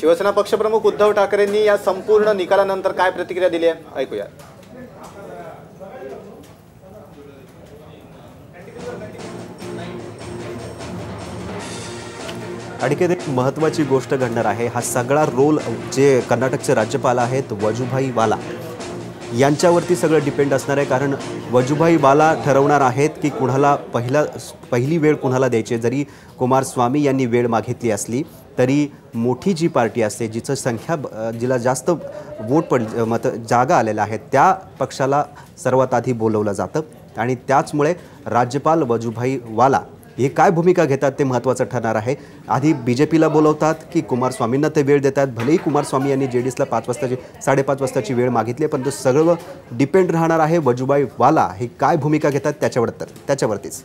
शिवसेना पक्षप्रमुख उद्धव ठाकरेंनी या संपूर्ण निकालानंतर काय प्रतिक्रिया दिली आहे ऐकूया। आणखी एक महत्त्वाची गोष्ट घडणार आहे। हा सगळा रोल जे कर्नाटकचे राज्यपाल आहेत वजुभाई वाला यांच्यावरती सगळं डिपेंड असणार आहे, कारण वजुभाई वाला ठरवणार आहेत की कुणाला पहिली वेळ कुणाला द्यायची। जरी कुमारस्वामी यांनी वेळ मागितली असली तरी मोठी जी पार्टी असते जिचं संख्या जिला जास्त वोट जागा आलेल्या आहेत त्या पक्षाला सर्वात आधी बोलवलं जातं आणि त्याचमुळे राज्यपाल वजुभाई वाला हे काय भूमिका घेतात ते महत्त्वाचं ठरणार आहे। आधी बीजेपीला बोलवतात की कुमारस्वामींना ते वेळ देतात, भलेही कुमारस्वामी यांनी जेडीएसला 5:30 वाजताची वेळ मागितली, पण तो सगळं डिपेंड राहणार आहे वजुभाई वाला हे काय भूमिका घेतात त्याच्यावरतीच।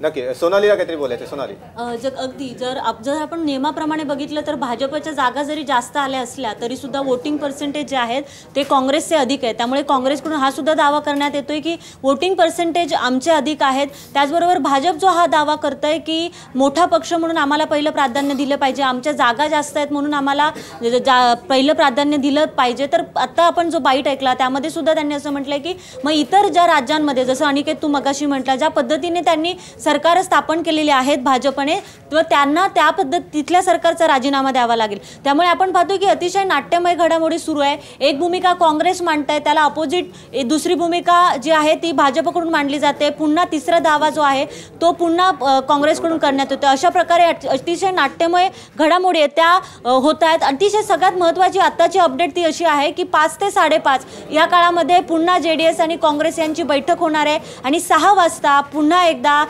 नक्की सोनालीला काहीतरी बोलायचं। सोनाली, अगदी जर आपण नियमाप्रमाणे बघितलं तर भाजपच्या जागा जरी जास्त आल्या असल्या तरी सुद्धा वोटिंग पर्सेंटेज जे आहेत ते काँग्रेसचे अधिक आहे, त्यामुळे काँग्रेसकडून हा सुद्धा दावा करण्यात येतोय की वोटिंग पर्सेंटेज आमचे अधिक आहेत। त्याचबरोबर भाजप जो हा दावा करतोय की मोठा पक्ष म्हणून आम्हाला पहिलं प्राधान्य दिलं पाहिजे, आमच्या जागा जास्त आहेत म्हणून आम्हाला पहिलं प्राधान्य दिलं पाहिजे। तर आता आपण जो बाईट ऐकला त्यामध्ये सुद्धा त्यांनी असं म्हटलंय की मग इतर ज्या राज्यांमध्ये जसं अनिकेत तू मगाशी म्हटला ज्या पद्धतीने त्यांनी सरकार स्थापन केलेली आहेत भाजपने तर त्यांना त्या तिथल्या सरकारचा राजीनामा द्यावा लागेल। त्यामुळे आपण पाहतो की अतिशय नाट्यमय घडामोडी सुरू आहे। एक भूमिका काँग्रेस मांडते, त्याला अपोजिट दुसरी भूमिका जी आहे ती भाजपकडून मांडली जाते, पुन्हा तिसरा दावा जो आहे तो पुन्हा काँग्रेसकडून करण्यात येतो। अशा प्रकारे अतिशय नाट्यमय घडामोडी आहेत त्या होत आहेत। अतिशय सगळ्यात महत्त्वाची आत्ताची अपडेट ती अशी आहे की 5 ते 5:30 या काळामध्ये पुन्हा जेडीएस आणि काँग्रेस यांची बैठक होणार आहे आणि 6 वाजता पुन्हा एकदा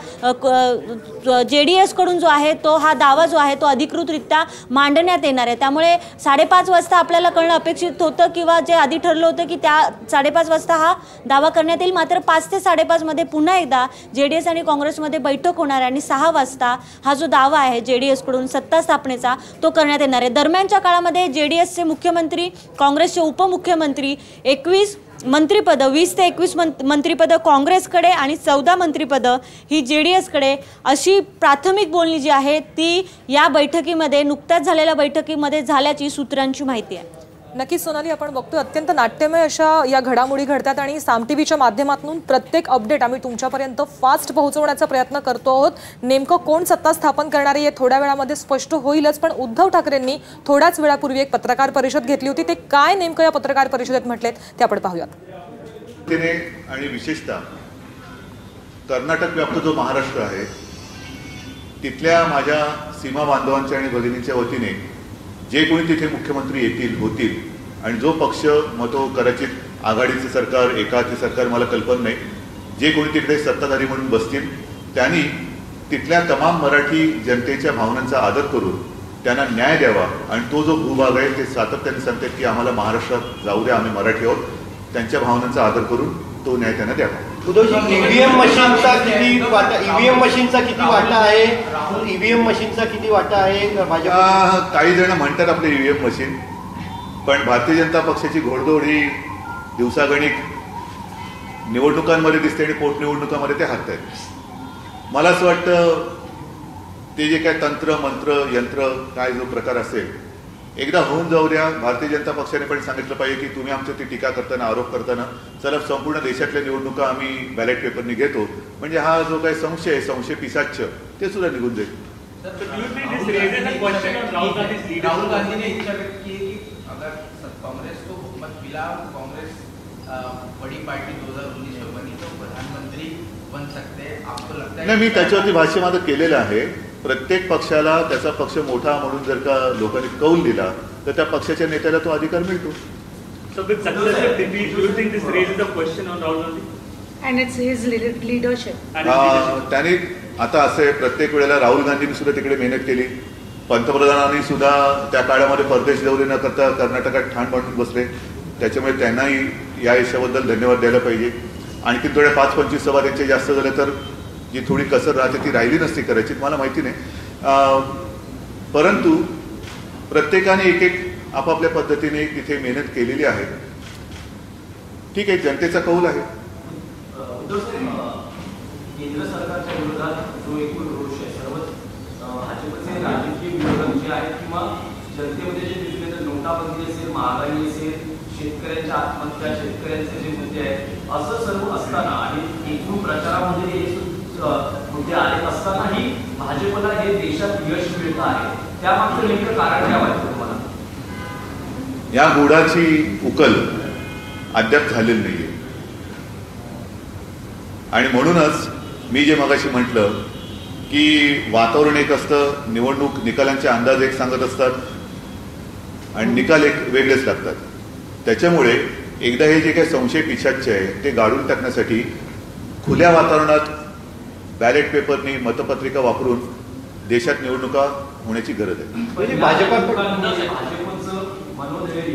जेडीएस कडून जो आहे तो हा दावा जो आहे तो अधिकृतरित्या मांडण्यात येणार आहे। त्यामुळे 5:30 वाजता आपल्याला कळणं अपेक्षित होतं किंवा जे आधी ठरलं होतं की त्या 5:30 वाजता हा दावा करण्यात येईल, मात्र 5 ते 5:30 मध्ये पुन्हा एकदा जेडीएस आणि काँग्रेसमध्ये बैठक होणार आहे आणि 6 वाजता हा जो दावा आहे जेडीएस कडून सत्ता स्थापनेचा तो करण्यात येणार आहे। दरम्यानच्या काळामध्ये जेडीएसचे मुख्यमंत्री, काँग्रेसचे उपमुख्यमंत्री 21 मंत्रिपद 20 ते 21 मंत्रिपद काँग्रेसकडे आणि 14 मंत्रिपद ही जेडीएसकडे अशी प्राथमिक बोलणी जी आहे ती या बैठकीमध्ये नुकत्याच झालेल्या बैठकीमध्ये झाल्याची सूत्रांची माहिती आहे। नक्कीच सोनाली, आपण बघतोय अत्यंत नाट्यमय अशा या घडामोडी घडतात आणि साम टीव्हीच्या माध्यमातून प्रत्येक अपडेट आम्ही तुमच्यापर्यंत फास्ट पोहोचवण्याचा प्रयत्न करतो आहोत। नेमकं कोण सत्ता स्थापन करणार आहे थोड्या वेळामध्ये स्पष्ट होईलच, पण उद्धव ठाकरेंनी थोड्याच वेळापूर्वी एक पत्रकार परिषद घेतली होती, ते काय नेमकं या पत्रकार परिषदेत म्हटलेत ते आपण पाहूयात। आणि विशेषतः कर्नाटक व्याप्त जो महाराष्ट्र आहे तिथल्या माझ्या सीमा बांधवांच्या आणि भगिनींच्या वतीने जे कोणी तिथे मुख्यमंत्री होतील आणि जो पक्ष मग तो कदाचित आघाडीचे सरकार एकाचे सरकार मला कल्पना नाही, जे कोणी तिकडे सत्ताधारी म्हणून बसतील त्यांनी तिथल्या तमाम मराठी जनतेच्या भावनांचा आदर करून त्यांना न्याय द्यावा आणि तो जो भूभाग आहे ते सातत्याने सांगतात की आम्हाला महाराष्ट्रात जाऊ द्या, आम्ही मराठी आहोत, त्यांच्या भावनांचा आदर करून तो न्याय त्यांना द्यावा। ईव्हीएम मशीनचा किती वाटा, ईव्हीएम मशीनचा किती वाटा आहे, ईव्हीएम मशीनचा किती वाटा आहे भाजप? काही जण म्हणतात आपले ईव्हीएम मशीन, पण भारतीय जनता पक्षाची घोडदौड ही दिवसागणिक निवडणुकांमध्ये दिसते आणि पोटनिवडणुकांमध्ये ते हाकतायत। मला असं वाटतं ते जे काय तंत्र मंत्र यंत्र काय जो प्रकार असेल एकदा होऊन जाऊ द्या। भारतीय जनता पक्षाने पण सांगितलं पाहिजे की तुम्ही आमच्या ती टीका करताना आरोप करताना चला संपूर्ण देशातल्या निवडणुका आम्ही बॅलेट पेपरनी घेतो, म्हणजे हा जो काही संशय पिसाच्य ते सुद्धा निघून जाईल। राहुल गांधी ने इच्छा व्यक्त की अगर कांग्रेस को बहुमत मिला, कांग्रेस बड़ी पार्टी 2019 में बनी तो प्रधानमंत्री बन सकते हैं, आपको लगता है? नाही, मी त्याच्यावरती भाष्य माझं केलेलं आहे। प्रत्येक पक्षाला त्याचा पक्ष मोठा म्हणून जर का लोकांनी कौल दिला तर त्या पक्षाच्या नेत्याला तो अधिकार मिळतो। So with successive defeat, do you think this raises a question on Rahul Gandhi? And it's his leadership. त्याने आता असे प्रत्येक वेळेला राहुल गांधींनी सुद्धा तिकडे मेहनत केली, पंतप्रधानांनी सुद्धा त्या काळामध्ये परदेश दौरे न करता कर्नाटकात ठाण मांडून बसले, त्याच्यामुळे त्यांनाही या यशाबद्दल धन्यवाद द्यायला पाहिजे। आणखी थोड्या 5-25 सभा त्यांच्या जास्त झाल्या तर जी थोडी कसर राहते ती राहिली नसती करायची, मला माहिती नाही, परंतु प्रत्येकाने एक एक आपापल्या पद्धतीने तिथे मेहनत केलेली आहे। ठीक आहे, जनतेचा कौल आहे। केंद्र सरकारच्या विरोधात जो एकूण रोष आहे सर्वच भाजपचे राजकीय विरोधक जे आहेत किंवा जनतेमध्ये जे नोटाबंदी असेल, महागाई असेल, शेतकऱ्यांच्या आत्महत्या, शेतकऱ्यांचे जे मुद्दे आहेत, असं सर्व असताना आणि एकूण प्रचारामध्ये हे मुद्दे आले असतानाही भाजपला हे देशात यश मिळतं आहे, त्यामागचं नेमकं कारण काय वाटतं तुम्हाला? या गुढाची उकल अद्याप झालेली नाहीये आणि म्हणूनच मी जे मगाशी म्हटलं की वातावरण एक असतं, निवडणूक निकालांचे अंदाज एक सांगत असतात आणि निकाल एक वेगळेच लागतात. त्याच्यामुळे एकदा हे जे काही संशय पिछाच्य आहे ते गाडून टाकण्यासाठी खुल्या वातावरणात बॅलेट पेपरनी मतपत्रिका वापरून देशात निवडणुका होण्याची गरज आहे. म्हणजे भाजपचं मनोधैर्य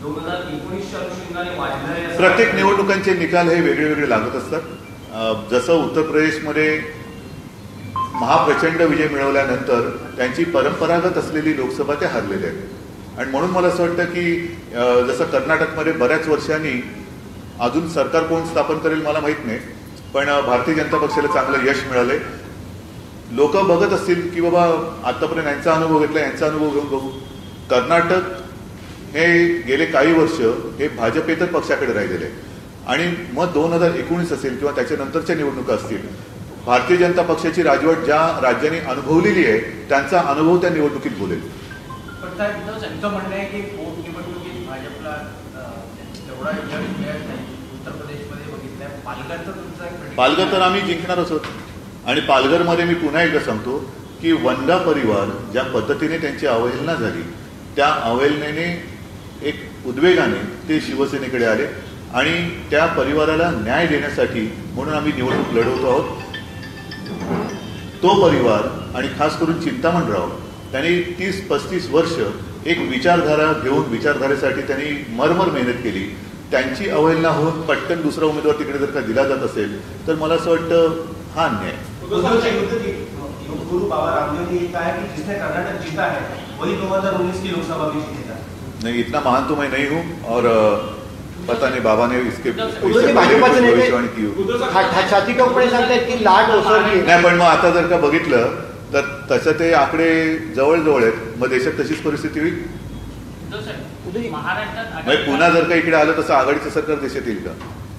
2019च्या अनुषंगाने वाढलं आहे. प्रत्येक निवडणुकांचे निकाल हे वेगळे वेगळे लागत असतात. जसं उत्तर प्रदेशमध्ये महाप्रचंड विजय मिळवल्यानंतर त्यांची परंपरागत असलेली लोकसभा ते हारलेले आहेत आणि म्हणून मला असं वाटतं की जसं कर्नाटकमध्ये बऱ्याच वर्षांनी अजून सरकार कोण स्थापन करेल मला माहीत नाही, पण भारतीय जनता पक्षाला चांगलं यश मिळालंय. लोक बघत असतील की बाबा आतापर्यंत यांचा अनुभव घेतला, यांचा अनुभव घेऊन बघू. कर्नाटक हे गेले काही वर्ष हे भाजपेतर पक्षाकडे राहिलेले आहे आणि मग 2019 असेल किंवा त्याच्यानंतरच्या निवडणुका असतील, भारतीय जनता पक्षाची राजवट ज्या राज्यांनी अनुभवलेली आहे त्यांचा अनुभव त्या निवडणुकीत बोलेल. पण त्यांचं म्हणणं आहे की पोटनिवडणुकीत भाजपला तेवढा यश मिळत नाही. उत्तर प्रदेशमध्ये बघितलं, पालघरचं तुमचा पालघर तर आम्ही जिंकणारच आहोत आणि पालघरमध्ये मी पुन्हा एकदा सांगतो की वंदा परिवार ज्या पद्धतीने त्यांची अवहेलना झाली त्या अवहेलनेने एक उद्वेगाने ते शिवसेनेकडे आले आणि त्या परिवाराला न्याय देण्यासाठी म्हणून आम्ही निवडणूक लढवतो आहोत. तो परिवार आणि खास करून चिंतामणराव त्यांनी 30-35 वर्ष एक विचारधारा घेऊन विचारधारेसाठी त्यांनी मरमर मेहनत केली. त्यांची अवहेलना होऊन पटकन दुसरा उमेदवार तिकडे जर का दिला जात असेल तर मला असं वाटतं हा अन्याय. गुरु बाबा रामदेव ने कहा है कि जिसने कर्नाटक जीता है वही 2019 की लोकसभा भी जीतेगा. नहीं, इतना महान तो मैं नहीं हूँ और पता नहीं बाबा ने इसके भाजपाचे नेते छाती टोपणे सांगतात की लाट ओसरली नाही, पण मग आता जर का बघितलं तर तसं ते आकडे जवळजवळ आहेत. मग देशात तशीच परिस्थिती होईल. महाराष्ट्रात पुन्हा जर का इकडे आलं तसं आघाडीचं सरकार देशात येईल का?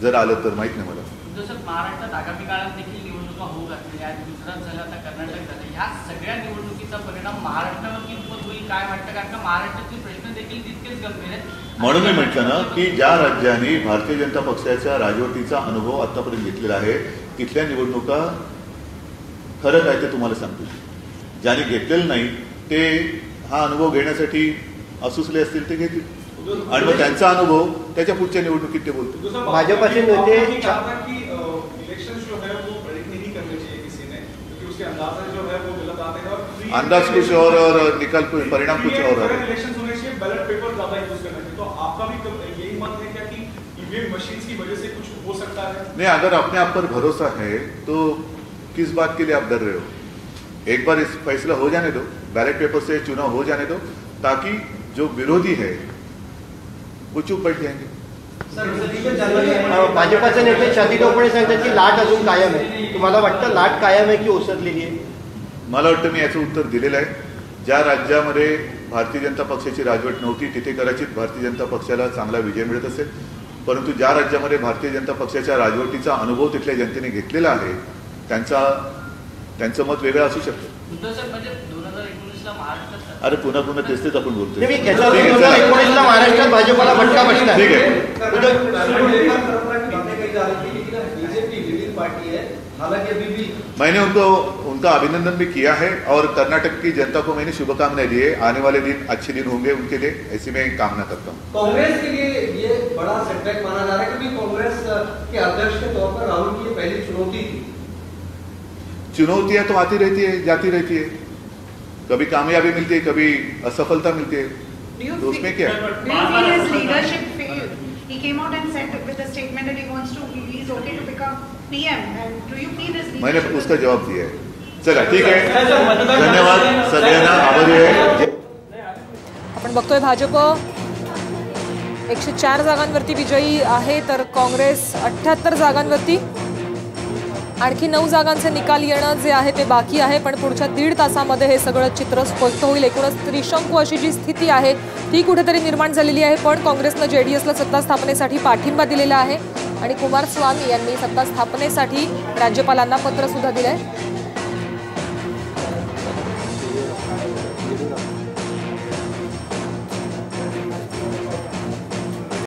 जर आलं तर माहित नाही मला. महाराष्ट्रात आगामी काळात देखील निवडणुका होऊ लागतील. आज गुजरात झालं, आता कर्नाटक झालं. ह्या सगळ्या निवडणुकीचा परिणाम महाराष्ट्रावर कितपत होईल काय वाटतं? कारण का महाराष्ट्रातील प्रश्न देखील तितकेच गंभीर आहेत. म्हणून मी म्हटलं ना की ज्या राज्यांनी भारतीय जनता पक्षाच्या राजवटीचा अनुभव आतापर्यंत घेतलेला आहे तिथल्या निवडणुका खरं काय ते तुम्हाला सांगतो. ज्यांनी घेतलेलं नाही ते हा अनुभव घेण्यासाठी असूसले असतील ते घेतील आणि मग त्यांचा अनुभव त्याच्या पुढच्या निवडणुकीत ते बोलतो. भाजपाचे नेते अंदाज कुछ और निकाल परिणाम कुछ और है. नहीं, अगर अपने आप पर भरोसा है तो किस बात के लिए आप डर रहे हो? एक बार इस फैसला हो जाने दो, बैलेट पेपर से चुनाव हो जाने दो ताकि जो विरोधी है वो चुप बैठ जाएंगे. भाजपाचे नेते छाती टोपणे सांगतात की लाट अजून कायम आहे. तुम्हाला वाटतं लाट कायम आहे की ओसरलेली आहे? मला वाटतं मी याचं उत्तर दिलेलं आहे. ज्या राज्यामध्ये भारतीय जनता पक्षाची राजवट नव्हती तिथे कदाचित भारतीय जनता पक्षाला चांगला विजय मिळत असेल, परंतु ज्या राज्यामध्ये भारतीय जनता पक्षाच्या राजवटीचा अनुभव तिथल्या जनतेने घेतलेला आहे त्यांचं मत वेगळं असू शकतं. अरे पुन्हा पुन्हा तेच आपण बोलतोय. 2019ला महाराष्ट्रात भाजपला फटका बसला. ठीक है. मैंने उनका अभिनंदन भी किया है और कर्नाटक की जनता को मैंने शुभकामनाएं दी है. आने वाले दिन अच्छे दिन होंगे उनके लिए, ऐसी मैं कामना करता हूँ. कांग्रेस के लिए ये बड़ा सेटबैक माना जा रहा है क्योंकि कांग्रेस के अध्यक्ष के तौर पर राहुल की ये पहली चुनौती थी. चुनौतियां तो आती रहती है, जाती रहती है. कभी कामयाबी मिलती है, कभी असफलता मिलती है, तो उसमें क्या मैंने उसका जवाब दिया है. चला ठीक आहे, धन्यवाद सगळ्यांना, आभारी आहे. आपण बघतोय भाजप 104 जागांवरती विजयी आहे तर काँग्रेस 78 जागांवरती. आणखी 9 जागांचे निकाल येणं जे आहे ते बाकी आहे, पण पुढच्या 1.5 तासामध्ये हे सगळं चित्र स्पष्ट होईल. एकूणच त्रिशंकू अशी जी स्थिती आहे ती कुठेतरी निर्माण झालेली आहे. पण काँग्रेसनं JDSला सत्ता स्थापनेसाठी पाठिंबा दिलेला आहे आणि कुमारस्वामी यांनी सत्ता स्थापनेसाठी राज्यपालांना पत्र सुद्धा दिलंय.